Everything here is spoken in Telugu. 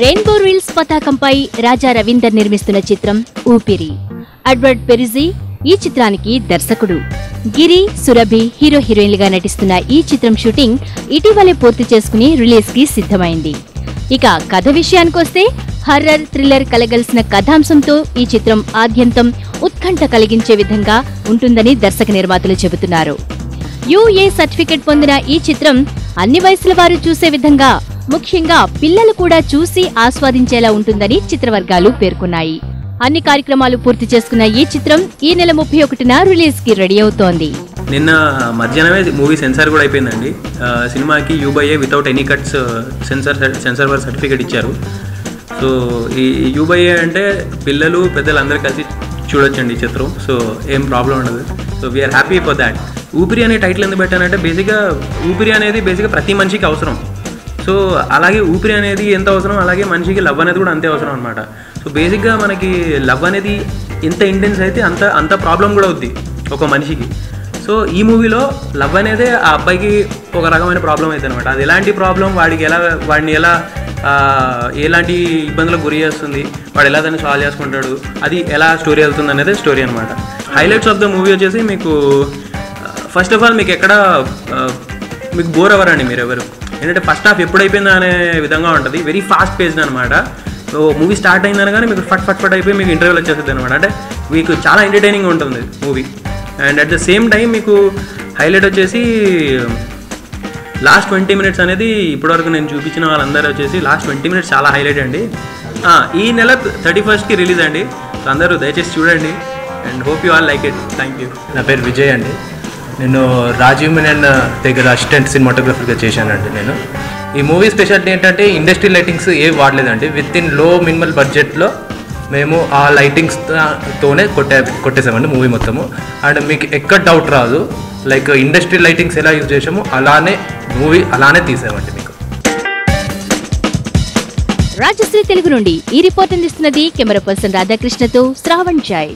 రెయిన్బో రీల్స్ పతాకంపై రాజా రవీందర్ నిర్మిస్తున్న చిత్రం ఊపిరి. అడ్వర్డ్ పెరిజీ ఈ చిత్రానికి దర్శకుడు. గిరి, సురభి హీరో హీరోయిన్లుగా నటిస్తున్న ఈ చిత్రం షూటింగ్ ఇటీవలే పూర్తి చేసుకుని రిలీజ్ కి సిద్ధమైంది. ఇక కథ విషయానికొస్తే హర్రర్ థ్రిల్లర్ కలగలిసిన కథాంశంతో ఈ చిత్రం ఆద్యంతం ఉత్కంఠ కలిగించే విధంగా ఉంటుందని దర్శక నిర్మాతలు చెబుతున్నారు. UA సర్టిఫికెట్ పొందిన ఈ చిత్రం అన్ని వయసుల వారు చూసే విధంగా, ముఖ్యంగా పిల్లలు కూడా చూసి ఆస్వాదించేలా ఉంటుందని చిత్రవర్గాలు పేర్కొన్నాయి. అన్ని కార్యక్రమాలు పూర్తి చేసుకున్న ఈ చిత్రం ఈ నెల 31న రిలీజ్ కి రెడీ అవుతోంది. నిన్న మధ్యాహ్నమే మూవీ సెన్సార్ కూడా అయిపోయిందండి. సినిమాకి U/A without any cuts censor వర్ సర్టిఫికేట్ ఇచ్చారు. సో ఈ U/A అంటే పిల్లలు పెద్దలు అందరూ కలిసి చూడొచ్చండి ఈ చిత్రం. సో ఏం ప్రాబ్లం ఉండదు. So we are happy for that. ఊపిరి అనే టైటిల్ ఎందుకు పెట్టానంటే బేసిక్గా ఊపిరి అనేది బేసిక్గా ప్రతి మనిషికి అవసరం. సో అలాగే ఊపిరి అనేది ఎంత అవసరం, అలాగే మనిషికి లవ్ అనేది కూడా అంతే అవసరం అనమాట. సో బేసిక్గా మనకి లవ్ అనేది ఎంత ఇంటెన్స్ అయితే అంత ప్రాబ్లం కూడా అవుద్ది ఒక మనిషికి. సో ఈ మూవీలో లవ్ అనేది ఆ అబ్బాయికి ఒక రకమైన ప్రాబ్లం అవుతుంది అనమాట. అది ఎలాంటి ప్రాబ్లం, వాడిని ఎలా ఎలాంటి ఇబ్బందులకు గురి చేస్తుంది, వాడు ఎలా దాన్ని సాల్వ్ చేసుకుంటాడు, అది ఎలా స్టోరీ వెళ్తుంది అనేది స్టోరీ అనమాట. హైలైట్స్ ఆఫ్ ద మూవీ వచ్చేసి మీకు ఫస్ట్ ఆఫ్ ఆల్ మీకు ఎక్కడ మీకు బోర్ అవ్వరండి మీరు ఎవరు. ఏంటంటే ఫస్ట్ హాఫ్ ఎప్పుడు అయిపోయిందా అనే విధంగా ఉంటుంది. వెరీ ఫాస్ట్ పేజ్డ్ అనమాట. సో మూవీ స్టార్ట్ అయిందనగానే మీకు ఫట్ అయిపోయి మీకు ఇంటర్వ్యూలు వచ్చేస్తుంది అనమాట. అంటే మీకు చాలా ఎంటర్టైనింగ్ ఉంటుంది movie. And at the same time మీకు హైలైట్ వచ్చేసి లాస్ట్ 20 minutes అనేది ఇప్పటివరకు నేను చూపించిన వాళ్ళందరూ వచ్చేసి లాస్ట్ 20 minutes చాలా హైలైట్ అండి. ఈ నెల 31st రిలీజ్ అండి. సో అందరూ దయచేసి చూడండి. And hope you all like it. Thank you. నా పేరు విజయ్ అండి. నేను రాజీవ్ మీనన్ దగ్గర అసిస్టెంట్ సినిమాటోగ్రఫర్గా చేశానండి. నేను ఈ మూవీ స్పెషాలిటీ ఏంటంటే ఇండస్ట్రీ లైటింగ్స్ ఏవి వాడలేదండి. విత్ ఇన్ లో మినిమల్ బడ్జెట్లో మేము ఆ లైటింగ్స్తోనే కొట్టేసామండి మూవీ మొత్తము. అండ్ మీకు ఎక్కడ డౌట్ రాదు, లైక్ ఇండస్ట్రీ లైటింగ్స్ ఎలా యూజ్ చేసామో అలానే మూవీ అలానే తీసామండి. మీకు రాజశ్రీ తెలుగు నుండి ఈ రిపోర్ట్ అందిస్తున్నది కెమెరా పర్సన్ రాధాకృష్ణతో శ్రావణ్ చాయ్.